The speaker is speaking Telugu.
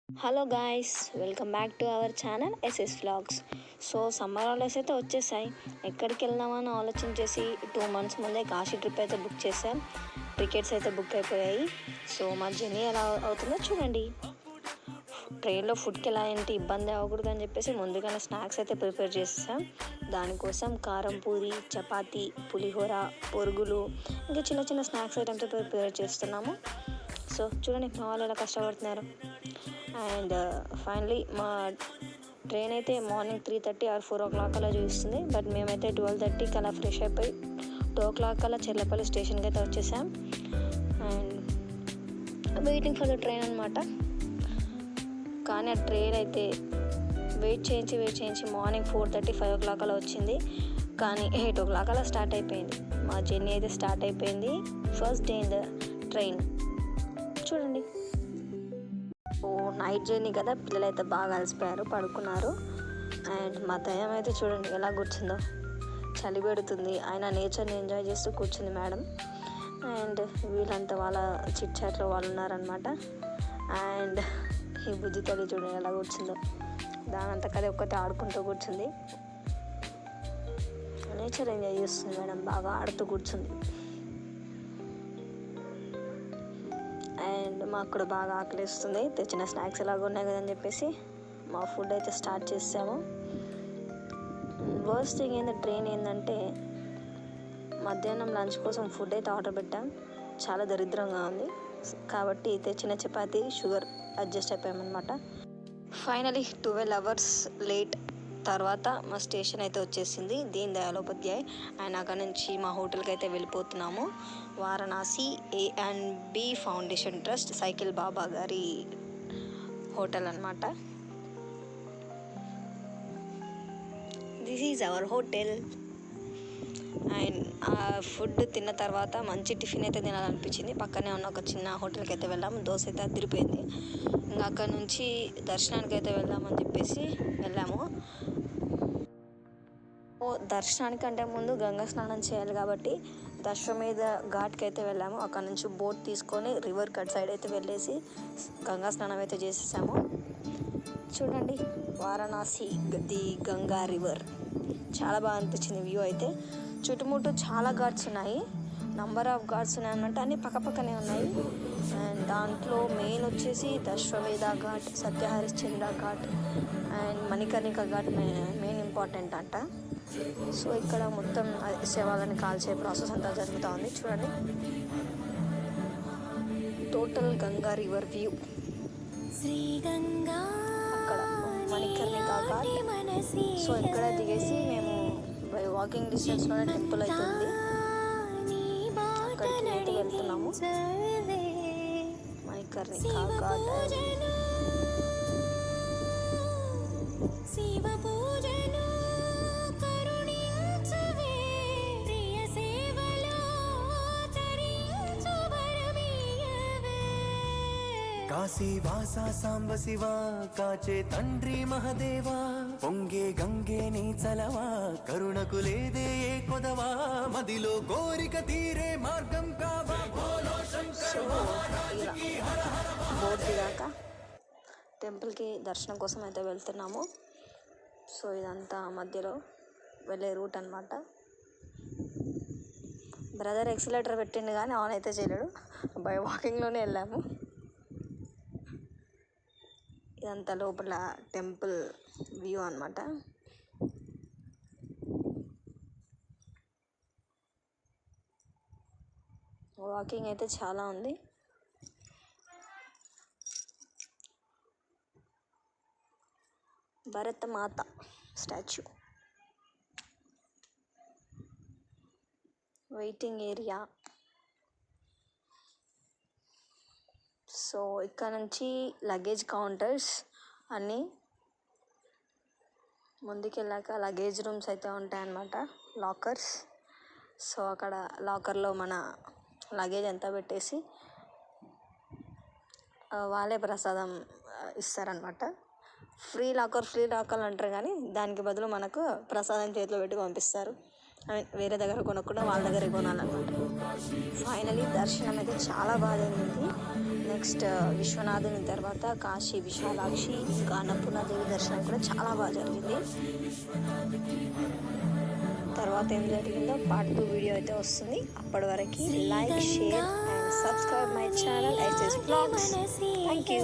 Hello guys, welcome back to our channel SS vlogs. So summer holidays అయితే వచ్చేసాయి. ఎక్కడికి వెళ్దామని ఆలోచించేసి 2 months ముందే కాశీ ట్రిప్ అయితే బుక్ చేసాం. టికెట్స్ అయితే బుక్ అయిపోయాయి. సో మా జర్నీ ఎలా అవుతుందో చూడండి. ట్రైన్లో ఫుడ్కి ఎలా ఏంటి ఇబ్బంది అవ్వకూడదు అని చెప్పేసి ముందుగానే స్నాక్స్ అయితే ప్రిపేర్ చేస్తాం. దానికోసం కారం పూరి, చపాతీ, పులిహోర, పొరుగులు, ఇంకా చిన్న చిన్న స్నాక్స్ ఐటమ్స్ ప్రిపేర్ చేస్తున్నాము. సో చూడండి మా వాళ్ళు ఎలా కష్టపడుతున్నారు. అండ్ ఫైనలీ మా ట్రైన్ అయితే మార్నింగ్ 3:30 or 4 o'clock అలా చూపిస్తుంది. బట్ మేమైతే 12:30కి అలా ఫ్రెష్ అయిపోయి 2 o'clock అలా చెర్లపల్లి స్టేషన్కి అయితే వచ్చేసాం. And waiting for the train అనమాట. కానీ ఆ ట్రైన్ అయితే వెయిట్ చేయించి మార్నింగ్ 4:30, 5 o'clock అలా వచ్చింది. కానీ 8 o'clock అలా స్టార్ట్ అయిపోయింది. మా జర్నీ అయితే స్టార్ట్ అయిపోయింది. First day in the train చూడండి. ఓ నైట్ జర్నీ కదా, పిల్లలు అయితే బాగా అలసిపోయారు, పడుకున్నారు. అండ్ మా దయ్యం అయితే చూడండి ఎలా కూర్చుందో. చలి పెడుతుంది, ఆయన నేచర్ని ఎంజాయ్ చేస్తూ కూర్చుంది మేడం. అండ్ వీళ్ళంతా వాళ్ళ చిట్ చాట్లో వాళ్ళు ఉన్నారనమాట. అండ్ ఈ బుజ్జి తల్లి చూడండి ఎలా కూర్చుందో. దానంతా కదా ఒక్కటి ఆడుకుంటూ కూర్చుంది. నేచర్ ఎంజాయ్ చేస్తుంది మేడం, బాగా ఆడుతూ కూర్చుంది. అండ్ మాకు కూడా బాగా ఆకలిస్తుంది. తెచ్చిన స్నాక్స్ ఎలాగ ఉన్నాయి కదని చెప్పేసి మా ఫుడ్ అయితే స్టార్ట్ చేసాము. వర్స్ట్ థింగ్ ట్రైన్ ఏంటంటే మధ్యాహ్నం లంచ్ కోసం ఫుడ్ అయితే ఆర్డర్ పెట్టాం. చాలా దరిద్రంగా ఉంది కాబట్టి తెచ్చిన చపాతీ, షుగర్ అడ్జస్ట్ అయిపోయామన్నమాట. ఫైనలీ 12 hours లేట్ తర్వాత మా స్టేషన్ అయితే వచ్చేసింది, దీన్ దయాళ్ ఉపాధ్యాయ్. అండ్ అక్కడ నుంచి మా హోటల్కి అయితే వెళ్ళిపోతున్నాము. Varanasi A&B foundation trust cycle Baba గారి హోటల్ అనమాట. This is our hotel. And ఆ ఫుడ్ తిన్న తర్వాత మంచి టిఫిన్ అయితే తినాలనిపించింది. పక్కనే ఉన్న ఒక చిన్న హోటల్కి అయితే వెళ్ళాము. దోశ అయితే అదిరిపోయింది. ఇంకా అక్కడ నుంచి దర్శనానికి అయితే వెళ్దామని చెప్పేసి వెళ్ళాము. దర్శనానికంటే ముందు గంగా స్నానం చేయాలి కాబట్టి దశమేధ ఘాట్కి అయితే వెళ్ళాము. అక్కడ నుంచి బోట్ తీసుకొని రివర్ కట్ సైడ్ అయితే వెళ్ళేసి గంగా స్నానం అయితే చేసేసాము. చూడండి వారణాసి ది గంగా రివర్ చాలా బాగా అనిపించింది. వ్యూ అయితే చుట్టుముట్టు చాలా ఘాట్స్ ఉన్నాయి. నంబర్ ఆఫ్ ఘాట్స్ ఉన్నాయన్నమాట, అన్నీ పక్కపక్కనే ఉన్నాయి. అండ్ దాంట్లో మెయిన్ వచ్చేసి Dashashwamedh Ghat, Satyaharishchandra Ghat and Manikarnika Ghat main important అంట. సో ఇక్కడ మొత్తం శవాలను కాల్చే ప్రాసెస్ అంతా జరుగుతూ ఉంది. చూడండి టోటల్ గంగా రివర్ వ్యూ. అక్కడ మణికర్ణిక ఘాట్. సో ఇక్కడ దిగేసి మేము వాకింగ్ డిస్టెన్స్లోనే టెంపుల్ అయితే ఉంది, అక్కడికి అయితే వెళ్తున్నాము. మణికర్ణిక ఘాట్. కాశీవాస సాంబ శివ కాచే తండ్రి మహదేవా, పొంగే గంగే నీ చలవా, కరుణకు లేదే ఏ కొదవా, మదిలో కోరిక తీరే మార్గం కావా. బోట్ దిగాక టెంపుల్కి దర్శనం కోసం అయితే వెళ్తున్నాము. సో ఇదంతా మధ్యలో వెళ్ళే రూట్ అనమాట. బ్రదర్ ఎక్సిలేటర్ పెట్టిండు కానీ ఆన్ అయితే చేయలేడు, బై వాకింగ్లోనే వెళ్ళాము. ఇదంతా లోపల టెంపుల్ వ్యూ అనమాట. వాకింగ్ అయితే చాలా ఉంది. భరత మాత స్టాచ్యూ, వెయిటింగ్ ఏరియా. సో ఇక్కడ నుంచి లగేజ్ కౌంటర్స్ అన్నీ, ముందుకెళ్ళాక లగేజ్ రూమ్స్ అయితే ఉంటాయన్నమాట, లాకర్స్. సో అక్కడ లాకర్లో మన లగేజ్ అంతా పెట్టేసి వాళ్ళే ప్రసాదం ఇస్తారనమాట. ఫ్రీ లాకర్ అంటారు కానీ దానికి బదులు మనకు ప్రసాదం చేతిలో పెట్టి పంపిస్తారు. వేరే దగ్గర కొనకుండా వాళ్ళ దగ్గర కొనాలన్నమాట. ఫైనలీ దర్శనం అయితే చాలా బాగా జరిగింది. నెక్స్ట్ విశ్వనాథుని తర్వాత కాశీ విశాలాక్షి ఇంకా అన్నపూర్ణాదేవి దర్శనం కూడా చాలా బాగా జరిగింది. తర్వాత ఏం జరిగిందో పార్ట్ 2 వీడియో అయితే వస్తుంది. అప్పటి వరకు like, share and subscribe my channel SS Vlogs. Thank you.